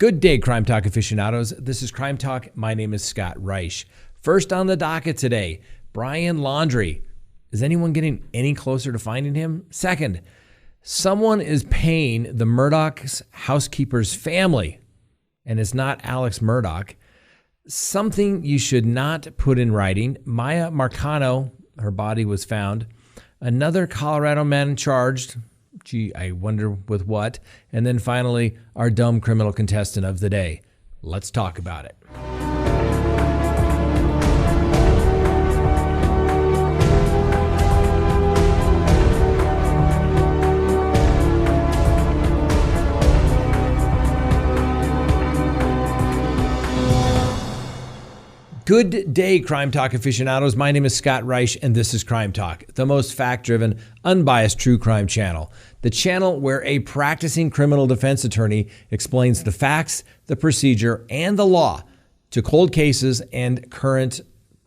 Good day, Crime Talk aficionados. This is Crime Talk. My name is Scott Reich. First on the docket today, Brian Laundrie. Is anyone getting any closer to finding him? Second, someone is paying the Murdaugh's housekeeper's family, and it's not Alex Murdaugh. Something you should not put in writing. Maya Marcano, her body was found. Another Colorado man charged. Gee, I wonder with what. And then finally, our dumb criminal contestant of the day. Let's talk about it. Good day, Crime Talk aficionados. My name is Scott Reich, and this is Crime Talk, the most fact-driven, unbiased true crime channel. The channel where a practicing criminal defense attorney explains the facts, the procedure, and the law to cold cases and current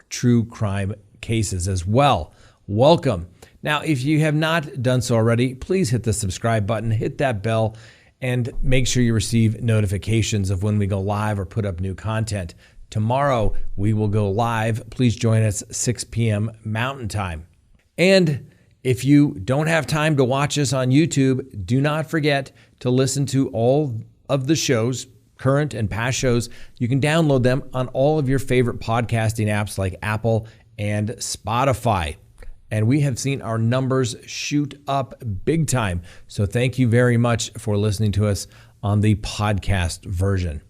true crime cases as well. Welcome. Now, if you have not done so already, please hit the subscribe button, hit that bell, and make sure you receive notifications of when we go live or put up new content. Tomorrow, we will go live. Please join us 6 p.m. Mountain Time. And if you don't have time to watch us on YouTube, do not forget to listen to all of the shows, current and past shows. You can download them on all of your favorite podcasting apps like Apple and Spotify. And we have seen our numbers shoot up big time. So thank you very much for listening to us on the podcast version.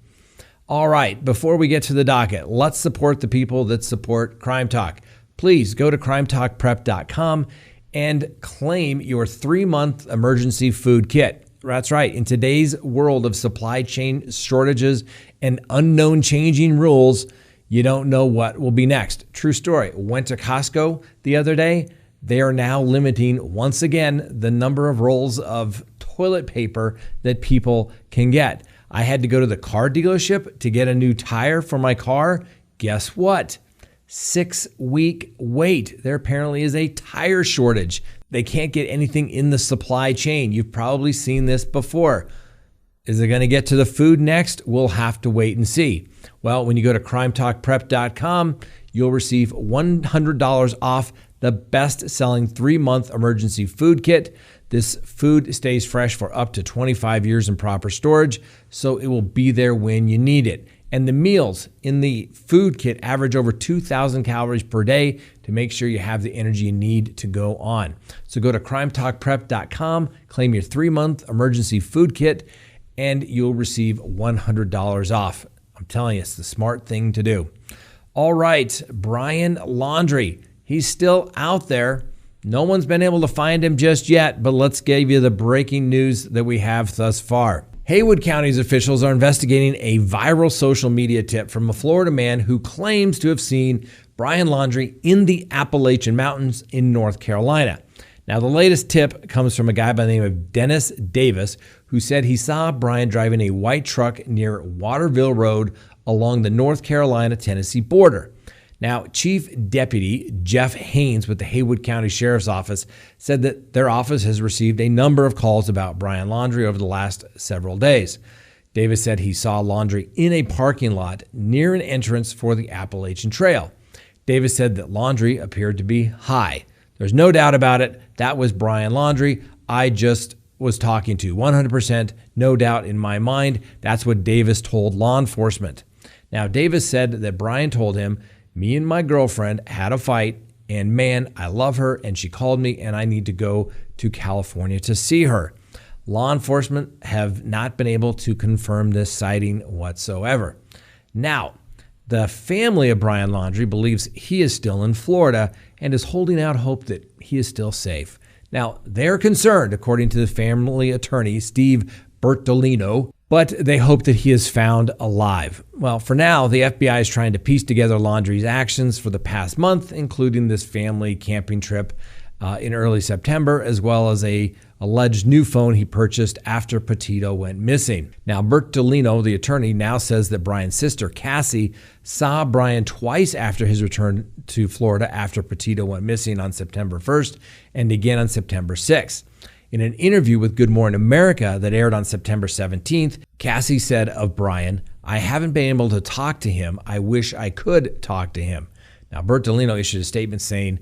All right, before we get to the docket, let's support the people that support Crime Talk. Please go to crimetalkprep.com and claim your 3-month emergency food kit. That's right. In today's world of supply chain shortages and unknown changing rules, you don't know what will be next. True story. Went to Costco the other day. They are now limiting, once again, the number of rolls of toilet paper that people can get. I had to go to the car dealership to get a new tire for my car. Guess what? 6-week wait. There apparently is a tire shortage. They can't get anything in the supply chain. You've probably seen this before. Is it going to get to the food next? We'll have to wait and see. Well, when you go to crimetalkprep.com, you'll receive $100 off the best-selling 3-month emergency food kit. This food stays fresh for up to 25 years in proper storage, so it will be there when you need it. And the meals in the food kit average over 2,000 calories per day to make sure you have the energy you need to go on. So go to crimetalkprep.com, claim your 3-month emergency food kit, and you'll receive $100 off. I'm telling you, it's the smart thing to do. All right, Brian Laundrie. He's still out there. No one's been able to find him just yet, but let's give you the breaking news that we have thus far. Haywood County's officials are investigating a viral social media tip from a Florida man who claims to have seen Brian Laundrie in the Appalachian Mountains in North Carolina. Now, the latest tip comes from a guy by the name of Dennis Davis, who said he saw Brian driving a white truck near Waterville Road along the North Carolina-Tennessee border. Now, Chief Deputy Jeff Haynes with the Haywood County Sheriff's Office said that their office has received a number of calls about Brian Laundrie over the last several days. Davis said he saw Laundrie in a parking lot near an entrance for the Appalachian Trail. Davis said that Laundrie appeared to be high. There's no doubt about it. That was Brian Laundrie I just was talking to. 100%, no doubt in my mind. That's what Davis told law enforcement. Now, Davis said that Brian told him, "Me and my girlfriend had a fight, and man, I love her, and she called me, and I need to go to California to see her." Law enforcement have not been able to confirm this sighting whatsoever. Now, the family of Brian Laundrie believes he is still in Florida and is holding out hope that he is still safe. Now, they're concerned, according to the family attorney, Steve Bertolino, but they hope that he is found alive. Well, for now, the FBI is trying to piece together Laundrie's actions for the past month, including this family camping trip in early September, as well as a alleged new phone he purchased after Petito went missing. Now, Bertolino, the attorney, now says that Brian's sister, Cassie, saw Brian twice after his return to Florida after Petito went missing on September 1st and again on September 6th. In an interview with Good Morning America that aired on September 17th, Cassie said of Brian, "I haven't been able to talk to him. I wish I could talk to him." Now, Bertolino issued a statement saying,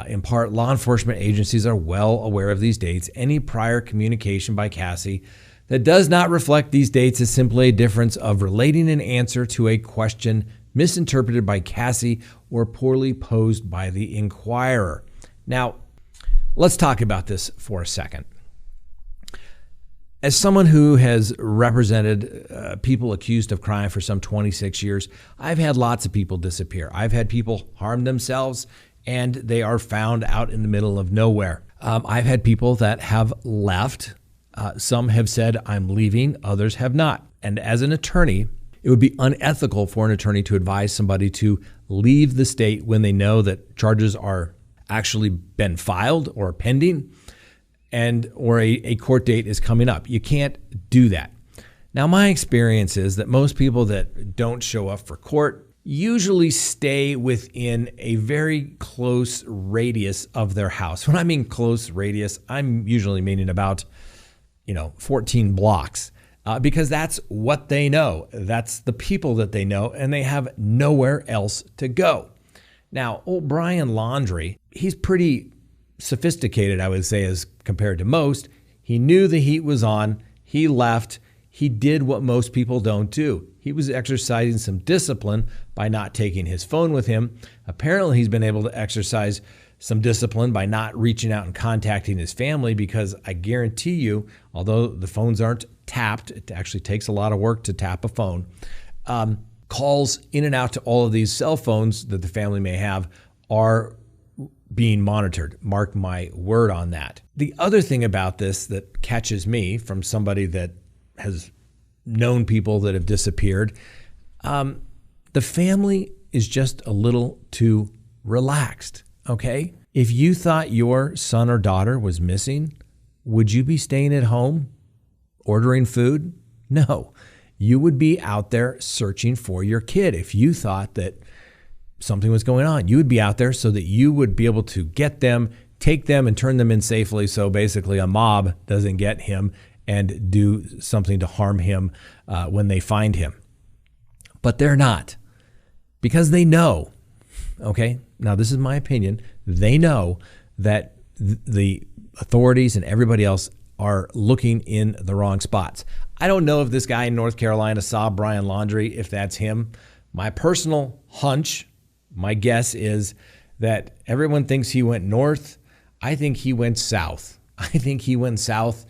in part, law enforcement agencies are well aware of these dates. Any prior communication by Cassie that does not reflect these dates is simply a difference of relating an answer to a question misinterpreted by Cassie or poorly posed by the inquirer. Now, let's talk about this for a second. As someone who has represented people accused of crime for some 26 years, I've had lots of people disappear. I've had people harm themselves and they are found out in the middle of nowhere. I've had people that have left. Some have said, "I'm leaving," others have not. And as an attorney, it would be unethical for an attorney to advise somebody to leave the state when they know that charges are actually been filed or pending or a court date is coming up. You can't do that. Now, my experience is that most people that don't show up for court usually stay within a very close radius of their house. When I mean close radius, I'm usually meaning about 14 blocks because that's what they know. That's the people that they know, and they have nowhere else to go. Now, old Brian Laundrie, he's pretty sophisticated, I would say, as compared to most. He knew the heat was on. He left. He did what most people don't do. He was exercising some discipline by not taking his phone with him. Apparently, he's been able to exercise some discipline by not reaching out and contacting his family, because I guarantee you, although the phones aren't tapped, it actually takes a lot of work to tap a phone. Calls in and out to all of these cell phones that the family may have are being monitored. Mark my word on that. The other thing about this that catches me from somebody that has known people that have disappeared, the family is just a little too relaxed, okay? If you thought your son or daughter was missing, would you be staying at home ordering food? No. You would be out there searching for your kid. If you thought that something was going on, you would be out there so that you would be able to get them, take them, and turn them in safely, so basically a mob doesn't get him and do something to harm him when they find him. But they're not, because they know, okay? Now, this is my opinion. They know that the authorities and everybody else are looking in the wrong spots. I don't know if this guy in North Carolina saw Brian Laundrie, if that's him. My personal hunch, my guess is that everyone thinks he went north. I think he went south. I think he went south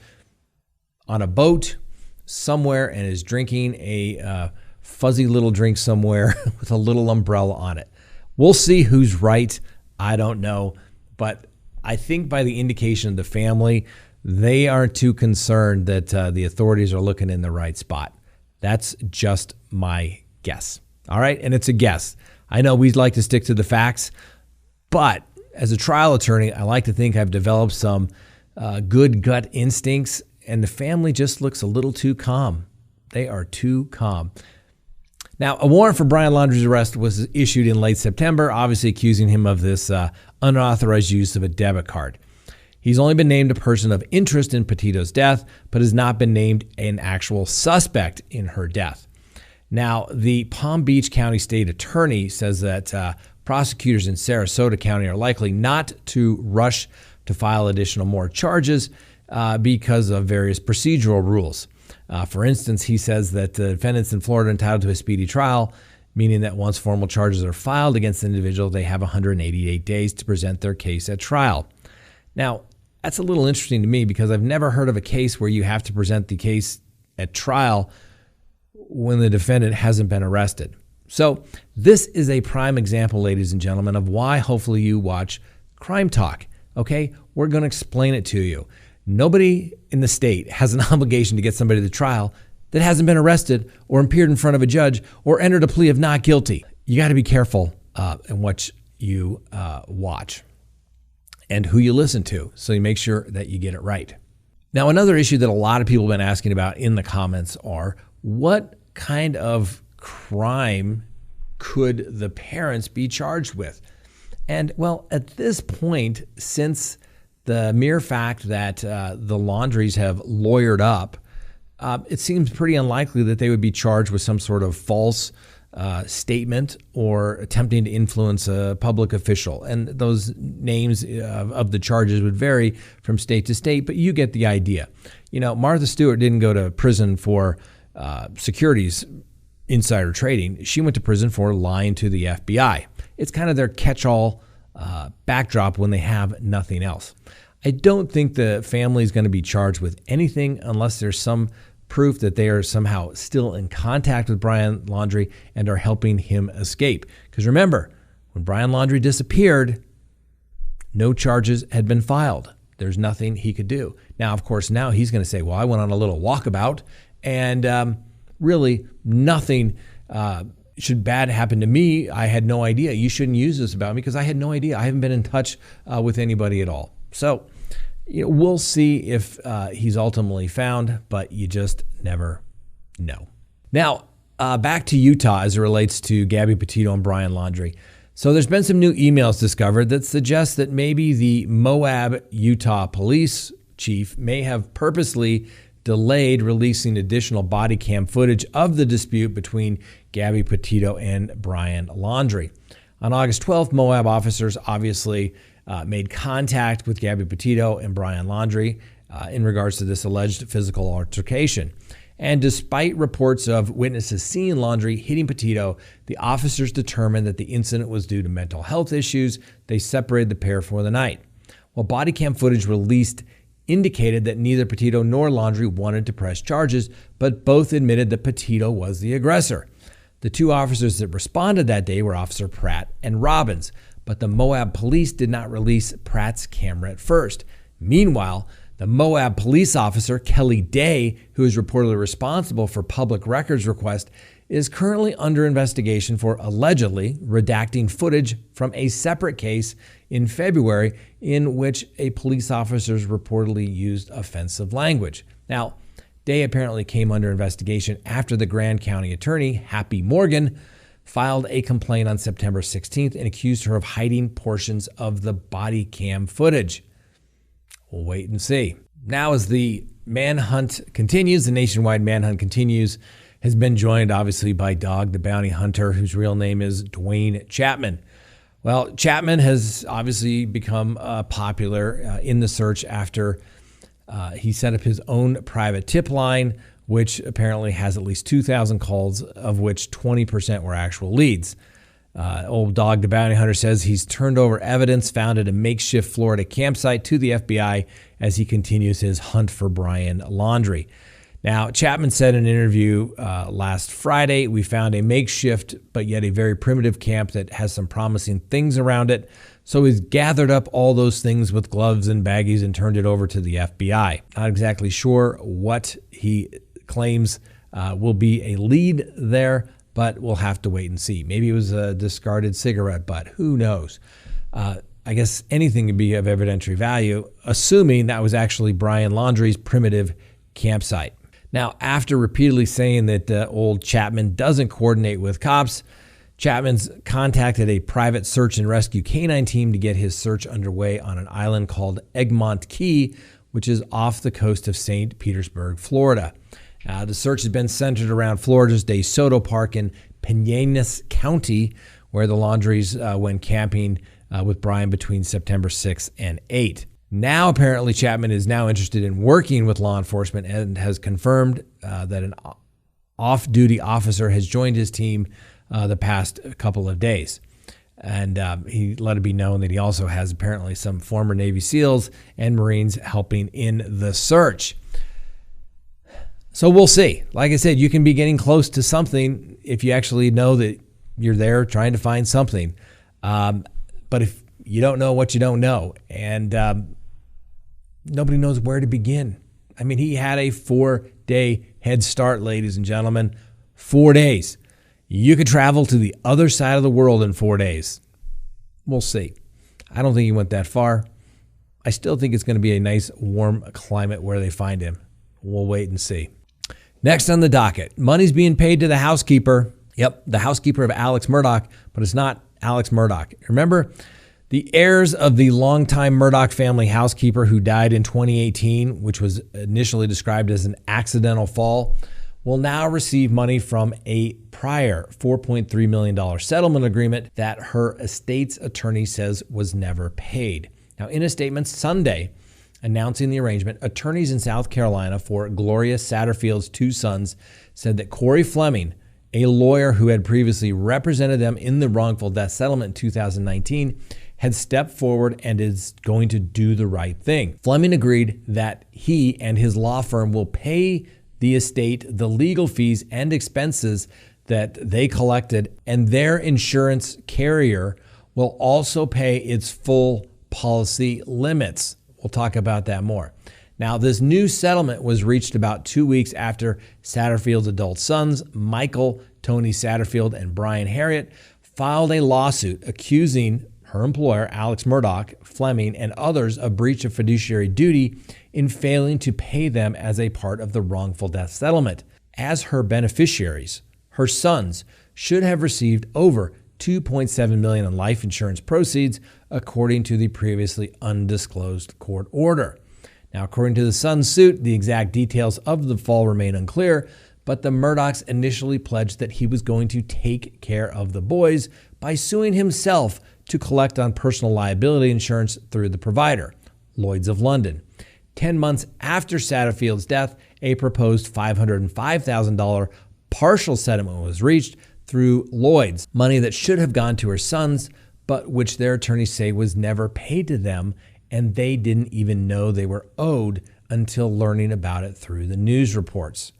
on a boat somewhere and is drinking a fuzzy little drink somewhere with a little umbrella on it. We'll see who's right. I don't know. But I think by the indication of the family, they aren't too concerned that the authorities are looking in the right spot. That's just my guess. All right. And it's a guess. I know we'd like to stick to the facts, but as a trial attorney, I like to think I've developed some good gut instincts, and the family just looks a little too calm. They are too calm. Now, a warrant for Brian Laundrie's arrest was issued in late September, obviously accusing him of this unauthorized use of a debit card. He's only been named a person of interest in Petito's death, but has not been named an actual suspect in her death. Now, the Palm Beach County State Attorney says that prosecutors in Sarasota County are likely not to rush to file additional more charges because of various procedural rules. For instance, he says that the defendants in Florida are entitled to a speedy trial, meaning that once formal charges are filed against an individual, they have 188 days to present their case at trial. Now, that's a little interesting to me because I've never heard of a case where you have to present the case at trial when the defendant hasn't been arrested. So this is a prime example, ladies and gentlemen, of why hopefully you watch Crime Talk. Okay, we're going to explain it to you. Nobody in the state has an obligation to get somebody to trial that hasn't been arrested or appeared in front of a judge or entered a plea of not guilty. You got to be careful in what you watch and who you listen to, so you make sure that you get it right. Now, another issue that a lot of people have been asking about in the comments are, what kind of crime could the parents be charged with? And well, at this point, since the mere fact that the Laundries have lawyered up it seems pretty unlikely that they would be charged with some sort of false statement or attempting to influence a public official. And those names of the charges would vary from state to state, but you get the idea. Martha Stewart didn't go to prison for securities insider trading. She went to prison for lying to the FBI. It's kind of their catch-all backdrop when they have nothing else. I don't think the family is going to be charged with anything unless there's some proof that they are somehow still in contact with Brian Laundrie and are helping him escape. Because remember, when Brian Laundrie disappeared, no charges had been filed. There's nothing he could do. Now, of course, now he's going to say, well, I went on a little walkabout and really nothing should bad happen to me. I had no idea. You shouldn't use this about me because I had no idea. I haven't been in touch with anybody at all. So we'll see if he's ultimately found, but you just never know. Now, back to Utah as it relates to Gabby Petito and Brian Laundrie. So there's been some new emails discovered that suggest that maybe the Moab, Utah police chief may have purposely delayed releasing additional body cam footage of the dispute between Gabby Petito and Brian Laundrie. On August 12th, Moab officers obviously made contact with Gabby Petito and Brian Laundrie in regards to this alleged physical altercation. And despite reports of witnesses seeing Laundrie hitting Petito, the officers determined that the incident was due to mental health issues. They separated the pair for the night. While body cam footage released indicated that neither Petito nor Laundrie wanted to press charges, but both admitted that Petito was the aggressor. The two officers that responded that day were Officer Pratt and Robbins, but the Moab police did not release Pratt's camera at first. Meanwhile, the Moab police officer, Kelly Day, who is reportedly responsible for public records request, is currently under investigation for allegedly redacting footage from a separate case in February in which a police officer reportedly used offensive language. Now, Day apparently came under investigation after the Grand County attorney, Happy Morgan, filed a complaint on September 16th and accused her of hiding portions of the body cam footage. We'll wait and see. Now, as the manhunt continues, the nationwide manhunt continues, has been joined obviously by Dog the Bounty Hunter, whose real name is Dwayne Chapman. Well, Chapman has obviously become popular in the search after he set up his own private tip line, which apparently has at least 2,000 calls, of which 20% were actual leads. Old Dog the Bounty Hunter says he's turned over evidence found at a makeshift Florida campsite to the FBI as he continues his hunt for Brian Laundrie. Now, Chapman said in an interview last Friday, we found a makeshift but yet a very primitive camp that has some promising things around it. So he's gathered up all those things with gloves and baggies and turned it over to the FBI. Not exactly sure what he claims will be a lead there, but we'll have to wait and see. Maybe it was a discarded cigarette butt. Who knows? I guess anything could be of evidentiary value, assuming that was actually Brian Laundrie's primitive campsite. Now, after repeatedly saying that old Chapman doesn't coordinate with cops, Chapman's contacted a private search and rescue canine team to get his search underway on an island called Egmont Key, which is off the coast of St. Petersburg, Florida. The search has been centered around Florida's De Soto Park in Pinellas County, where the Laundries went camping with Brian between September 6th and 8th. Now, apparently, Chapman is now interested in working with law enforcement and has confirmed that an off-duty officer has joined his team the past couple of days. And he let it be known that he also has apparently some former Navy SEALs and Marines helping in the search. So we'll see. Like I said, you can be getting close to something if you actually know that you're there trying to find something. But if you don't know what you don't know, and nobody knows where to begin. I mean, he had a 4-day head start, ladies and gentlemen. 4 days. You could travel to the other side of the world in 4 days. We'll see. I don't think he went that far. I still think it's going to be a nice, warm climate where they find him. We'll wait and see. Next on the docket, money's being paid to the housekeeper. Yep, the housekeeper of Alex Murdaugh, but it's not Alex Murdaugh. Remember, The heirs of the longtime Murdaugh family housekeeper who died in 2018, which was initially described as an accidental fall, will now receive money from a prior $4.3 million settlement agreement that her estate's attorney says was never paid. Now, in a statement Sunday announcing the arrangement, attorneys in South Carolina for Gloria Satterfield's two sons said that Corey Fleming, a lawyer who had previously represented them in the wrongful death settlement in 2019, had stepped forward and is going to do the right thing. Fleming agreed that he and his law firm will pay the estate the legal fees and expenses that they collected, and their insurance carrier will also pay its full policy limits. We'll talk about that more. Now, this new settlement was reached about 2 weeks after Satterfield's adult sons, Michael, Tony Satterfield, and Brian Harriet, filed a lawsuit accusing her employer, Alex Murdaugh, Fleming, and others of breach of fiduciary duty in failing to pay them as a part of the wrongful death settlement. As her beneficiaries, her sons should have received over $2.7 million in life insurance proceeds, according to the previously undisclosed court order. Now, according to the Sun's suit, the exact details of the fall remain unclear, but the Murdaughs initially pledged that he was going to take care of the boys by suing himself to collect on personal liability insurance through the provider, Lloyd's of London. 10 months after Satterfield's death, a proposed $505,000 partial settlement was reached through Lloyd's, money that should have gone to her sons, but which their attorneys say was never paid to them, and they didn't even know they were owed until learning about it through the news reports.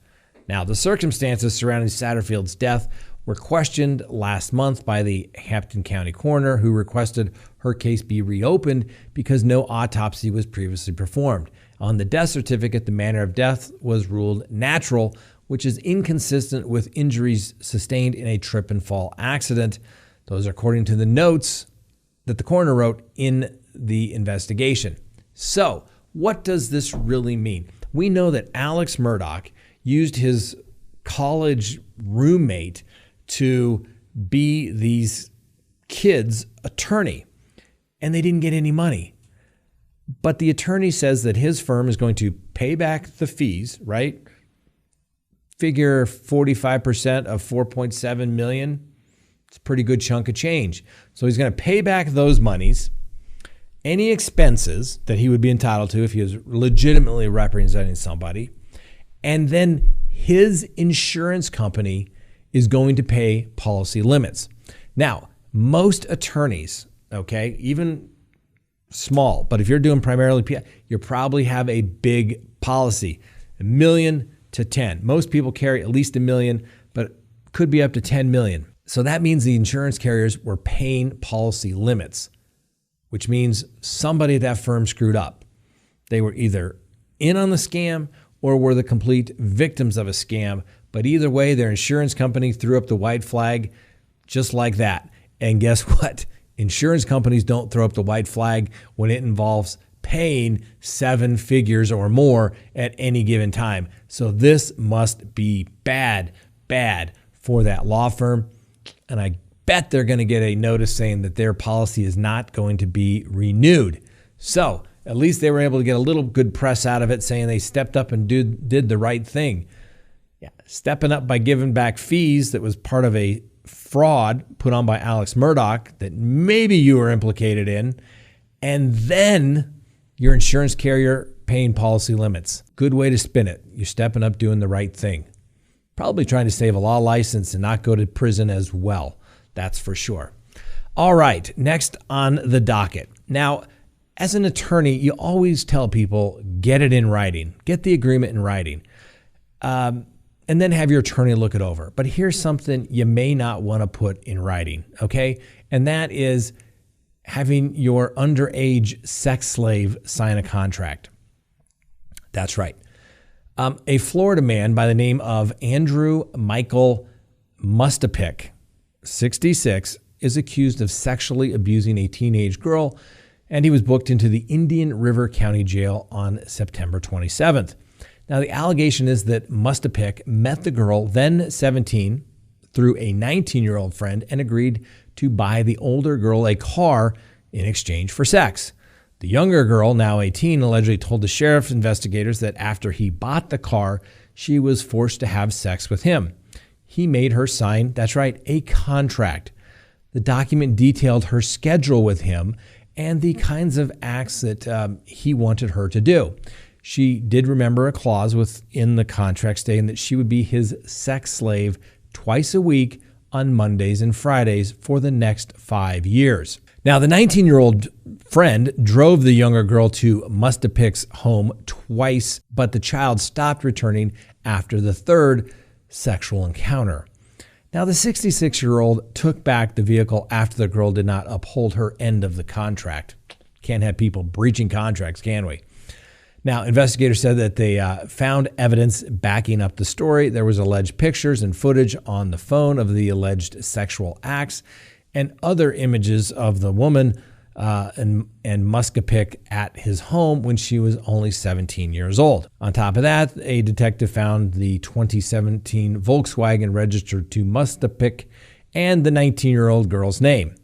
Now, the circumstances surrounding Satterfield's death were questioned last month by the Hampton County coroner, who requested her case be reopened because no autopsy was previously performed. On the death certificate, the manner of death was ruled natural, which is inconsistent with injuries sustained in a trip and fall accident. Those are according to the notes that the coroner wrote in the investigation. So, what does this really mean? We know that Alex Murdaugh used his college roommate to be these kids' attorney, and they didn't get any money. But the attorney says that his firm is going to pay back the fees, right? Figure 45% of $4.7 million. It's a pretty good chunk of change. So he's going to pay back those monies, any expenses that he would be entitled to if he was legitimately representing somebody, and then his insurance company is going to pay policy limits. Now, most attorneys, okay, even small, but if you're doing primarily PI, you probably have a big policy, $1 million to 10. Most people carry at least $1 million, but could be up to 10 million. So that means the insurance carriers were paying policy limits, which means somebody at that firm screwed up. They were either in on the scam or were the complete victims of a scam. But either way, their insurance company threw up the white flag just like that. And guess what? Insurance companies don't throw up the white flag when it involves paying 7 figures or more at any given time. So this must be bad for that law firm. And I bet they're going to get a notice saying that their policy is not going to be renewed. So at least they were able to get a little good press out of it, saying they stepped up and did the right thing. Yeah, stepping up by giving back fees that was part of a fraud put on by Alex Murdaugh that maybe you were implicated in, and then your insurance carrier paying policy limits. Good way to spin it. You're stepping up, doing the right thing. Probably trying to save a law license and not go to prison as well. That's for sure. All right, next on the docket. Now, as an attorney, you always tell people, get it in writing. Get the agreement in writing. And then have your attorney look it over. But here's something you may not want to put in writing, okay? And that is having your underage sex slave sign a contract. That's right. A Florida man by the name of Andrew Michael Murdaugh, 66, is accused of sexually abusing a teenage girl, and he was booked into the Indian River County Jail on September 27th. Now, the allegation is that Murdaugh met the girl, then 17, through a 19-year-old friend and agreed to buy the older girl a car in exchange for sex. The younger girl, now 18, allegedly told the sheriff's investigators that after he bought the car, she was forced to have sex with him. He made her sign, that's right, a contract. The document detailed her schedule with him and the kinds of acts that he wanted her to do. She did remember a clause within the contract stating that she would be his sex slave twice a week on Mondays and Fridays for the next 5 years. Now, the 19-year-old friend drove the younger girl to Murdagh's home twice, but the child stopped returning after the third sexual encounter. Now, the 66-year-old took back the vehicle after the girl did not uphold her end of the contract. Can't have people breaching contracts, can we? Now, investigators said that they found evidence backing up the story. There was alleged pictures and footage on the phone of the alleged sexual acts and other images of the woman and Murdaugh at his home when she was only 17 years old. On top of that, a detective found the 2017 Volkswagen registered to Murdaugh and the 19-year-old girl's name.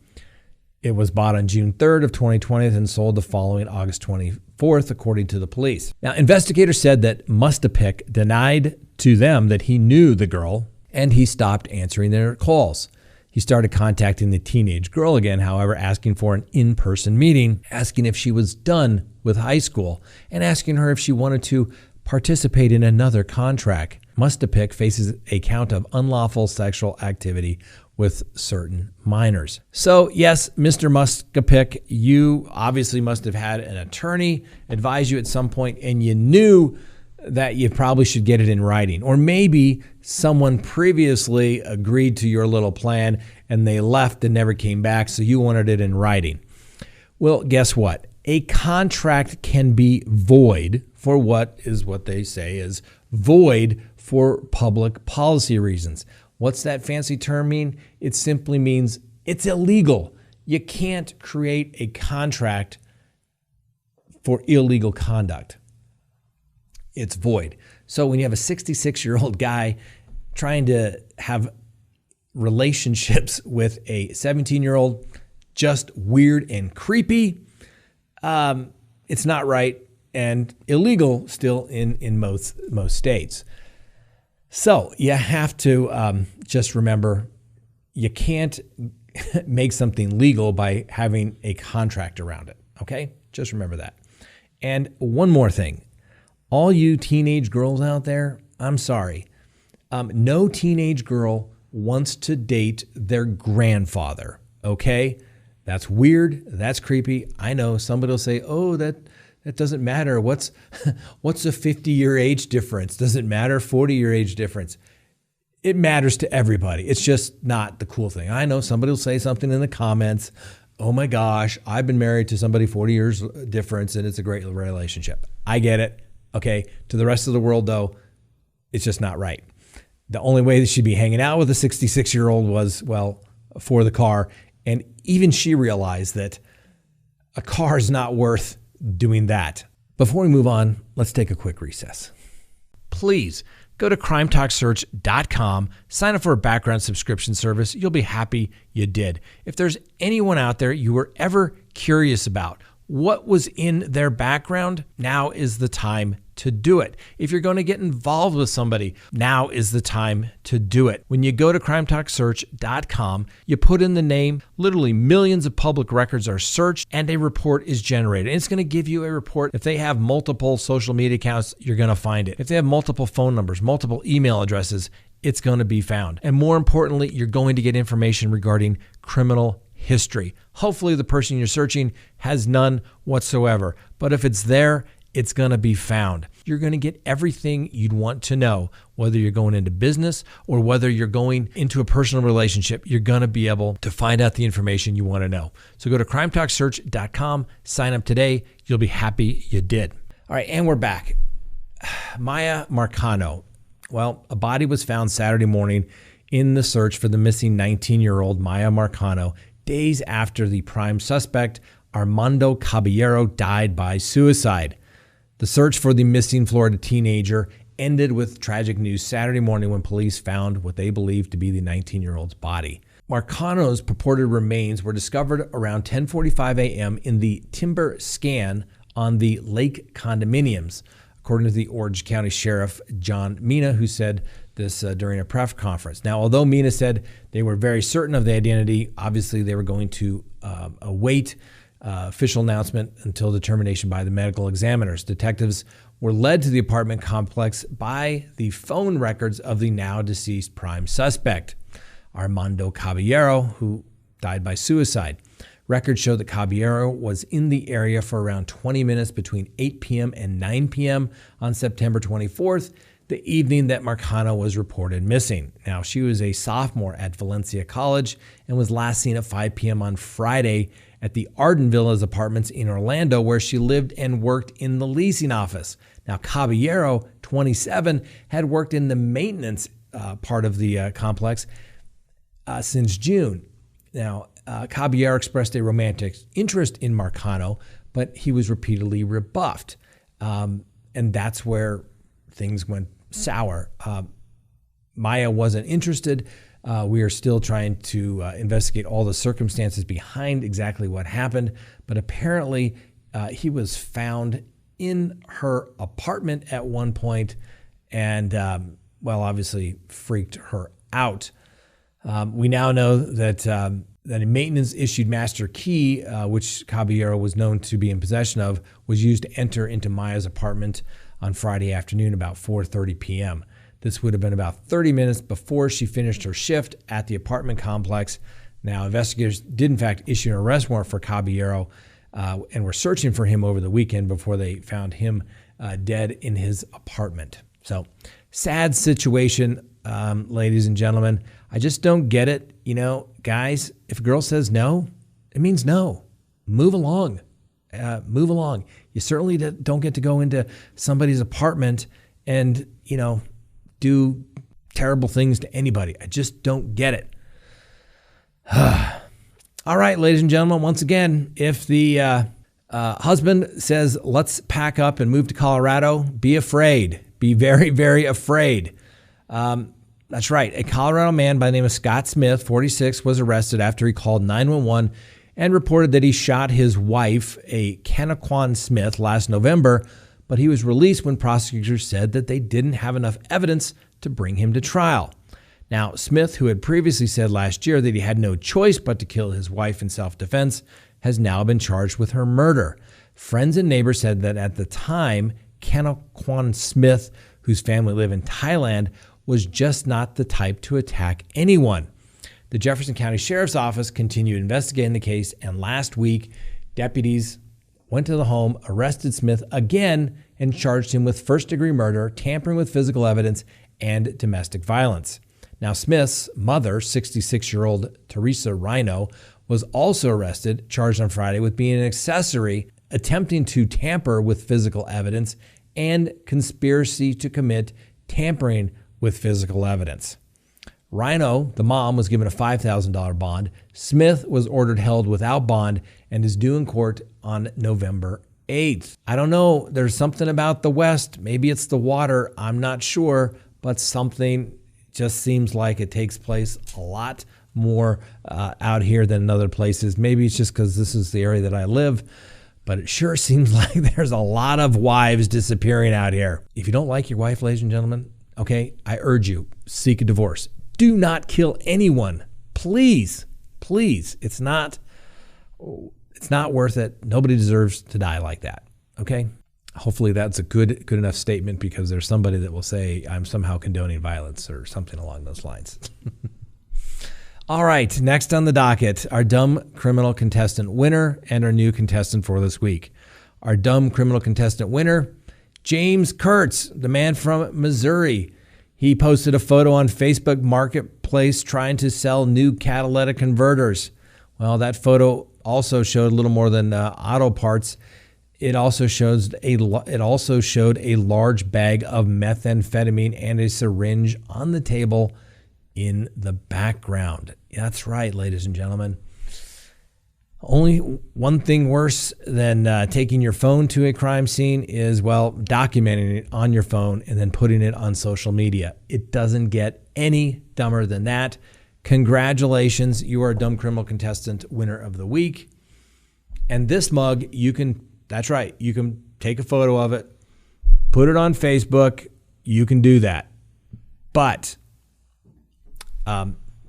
It was bought on June 3rd of 2020 and sold the following August 24th, according to the police. Now, investigators said that Murdaugh denied to them that he knew the girl, and he stopped answering their calls. He started contacting the teenage girl again, however, asking for an in-person meeting, asking if she was done with high school, and asking her if she wanted to participate in another contract. Murdaugh faces a count of unlawful sexual activity with certain minors. So yes, Mr. Murdaugh, you obviously must have had an attorney advise you at some point, and you knew that you probably should get it in writing. Or maybe someone previously agreed to your little plan and they left and never came back, so you wanted it in writing. Well, guess what? A contract can be void for what they say is void for public policy reasons. What's that fancy term mean? It simply means it's illegal. You can't create a contract for illegal conduct. It's void. So when you have a 66-year-old guy trying to have relationships with a 17-year-old, just weird and creepy, it's not right and illegal still in most states. So you have to just remember, you can't make something legal by having a contract around it, okay? Just remember that. And one more thing. All you teenage girls out there, I'm sorry. No teenage girl wants to date their grandfather, okay? That's weird. That's creepy. I know somebody will say, oh, that doesn't matter. What's a 50-year age difference? Does it matter? 40-year age difference? It matters to everybody. It's just not the cool thing. I know somebody will say something in the comments. Oh my gosh, I've been married to somebody 40 years difference and it's a great relationship. I get it. Okay. To the rest of the world, though, it's just not right. The only way that she'd be hanging out with a 66-year-old was, well, for the car. And even she realized that a car is not worth doing that. Before we move on, let's take a quick recess. Please go to crimetalksearch.com, sign up for a background subscription service. You'll be happy you did. If there's anyone out there you were ever curious about what was in their background, now is the time to do it. If you're going to get involved with somebody, now is the time to do it. When you go to crimetalksearch.com, you put in the name, literally millions of public records are searched and a report is generated. And it's going to give you a report. If they have multiple social media accounts, you're going to find it. If they have multiple phone numbers, multiple email addresses, it's going to be found. And more importantly, you're going to get information regarding criminal history. Hopefully the person you're searching has none whatsoever. But if it's there, it's going to be found. You're going to get everything you'd want to know, whether you're going into business or whether you're going into a personal relationship. You're going to be able to find out the information you want to know. So go to crimetalksearch.com, sign up today. You'll be happy you did. All right, and we're back. Maya Marcano. Well, a body was found Saturday morning in the search for the missing 19-year-old Maya Marcano, days after the prime suspect, Armando Caballero, died by suicide. The search for the missing Florida teenager ended with tragic news Saturday morning when police found what they believed to be the 19-year-old's body. Marcano's purported remains were discovered around 10:45 a.m. in the timber scan on the lake condominiums, according to the Orange County Sheriff John Mina, who said this during a press conference. Now, although Mina said they were very certain of the identity, obviously they were going to await official announcement until determination by the medical examiners. Detectives were led to the apartment complex by the phone records of the now deceased prime suspect, Armando Caballero, who died by suicide. Records show that Caballero was in the area for around 20 minutes between 8 p.m. and 9 p.m. on September 24th, the evening that Marcano was reported missing. Now, she was a sophomore at Valencia College and was last seen at 5 p.m. on Friday at the Arden Villas apartments in Orlando, where she lived and worked in the leasing office. Now, Caballero, 27, had worked in the maintenance part of the complex since June. Now, Caballero expressed a romantic interest in Marcano, but he was repeatedly rebuffed. And that's where things went sour. Maya wasn't interested. We are still trying to investigate all the circumstances behind exactly what happened. But apparently, he was found in her apartment at one point and, obviously freaked her out. We now know that a maintenance-issued master key, which Caballero was known to be in possession of, was used to enter into Maya's apartment on Friday afternoon about 4:30 p.m. This would have been about 30 minutes before she finished her shift at the apartment complex. Now, investigators did, in fact, issue an arrest warrant for Caballero and were searching for him over the weekend before they found him dead in his apartment. So, sad situation, ladies and gentlemen. I just don't get it. You know, guys, if a girl says no, it means no. Move along. Move along. You certainly don't get to go into somebody's apartment and, do terrible things to anybody. I just don't get it. All right, ladies and gentlemen, once again, if the husband says, let's pack up and move to Colorado, be afraid. Be very, very afraid. That's right. A Colorado man by the name of Scott Smith, 46, was arrested after he called 911 and reported that he shot his wife, a Kennequan Smith, last November, but he was released when prosecutors said that they didn't have enough evidence to bring him to trial. Now, Smith, who had previously said last year that he had no choice but to kill his wife in self-defense, has now been charged with her murder. Friends and neighbors said that at the time, Kennequan Smith, whose family lived in Thailand, was just not the type to attack anyone. The Jefferson County Sheriff's Office continued investigating the case, and last week, deputies went to the home, arrested Smith again, and charged him with first-degree murder, tampering with physical evidence, and domestic violence. Now, Smith's mother, 66-year-old Teresa Rhino, was also arrested, charged on Friday with being an accessory, attempting to tamper with physical evidence, and conspiracy to commit tampering with physical evidence. Rhino, the mom, was given a $5,000 bond. Smith was ordered held without bond and is due in court on November 8th. I don't know. There's something about the West. Maybe it's the water. I'm not sure, but something just seems like it takes place a lot more out here than in other places. Maybe it's just because this is the area that I live, but it sure seems like there's a lot of wives disappearing out here. If you don't like your wife, ladies and gentlemen, okay, I urge you, seek a divorce. Do not kill anyone. Please, please. It's not worth it. Nobody deserves to die like that. Okay? Hopefully that's a good enough statement, because there's somebody that will say I'm somehow condoning violence or something along those lines. All right, next on the docket, our dumb criminal contestant winner and our new contestant for this week. Our dumb criminal contestant winner, James Kurtz, the man from Missouri. He posted a photo on Facebook Marketplace trying to sell new catalytic converters. Well, that photo also showed a little more than auto parts. It also showed a large bag of methamphetamine and a syringe on the table in the background. That's right, ladies and gentlemen. Only one thing worse than taking your phone to a crime scene is, documenting it on your phone and then putting it on social media. It doesn't get any dumber than that. Congratulations, you are a Dumb Criminal Contestant winner of the week. And this mug, that's right, you can take a photo of it, put it on Facebook, you can do that. But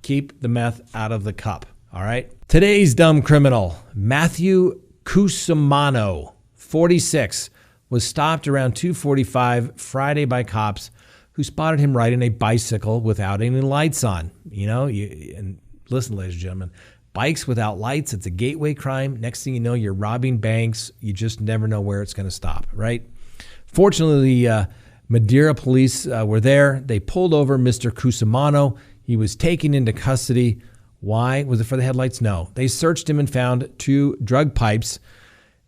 keep the meth out of the cup, all right? Today's dumb criminal, Matthew Cusimano, 46, was stopped around 2:45 Friday by cops who spotted him riding a bicycle without any lights on. And listen, ladies and gentlemen, bikes without lights, it's a gateway crime. Next thing you know, you're robbing banks. You just never know where it's going to stop, right? Fortunately, Madeira police were there. They pulled over Mr. Cusimano. He was taken into custody. Why? Was it for the headlights? No. They searched him and found 2 drug pipes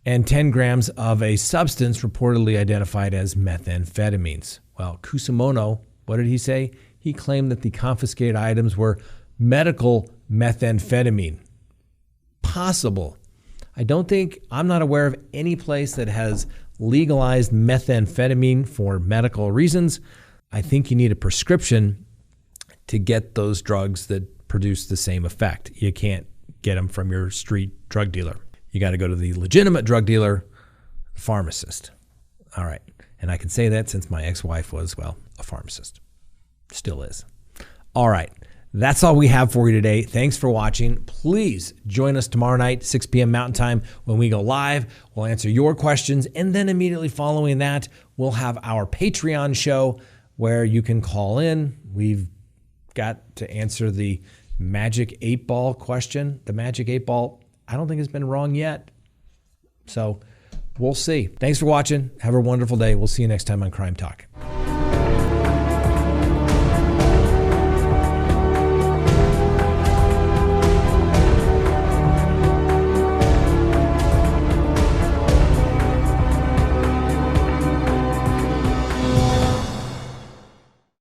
and 10 grams of a substance reportedly identified as methamphetamines. Well, Cusimano, what did he say? He claimed that the confiscated items were medical methamphetamine. Possible. I'm not aware of any place that has legalized methamphetamine for medical reasons. I think you need a prescription to get those drugs that produce the same effect. You can't get them from your street drug dealer. You got to go to the legitimate drug dealer, the pharmacist. All right. And I can say that since my ex-wife was, a pharmacist. Still is. All right. That's all we have for you today. Thanks for watching. Please join us tomorrow night, 6 p.m. Mountain Time, when we go live. We'll answer your questions. And then immediately following that, we'll have our Patreon show where you can call in. We've got to answer the Magic 8-Ball question. The Magic 8-Ball, I don't think has been wrong yet. So we'll see. Thanks for watching. Have a wonderful day. We'll see you next time on Crime Talk.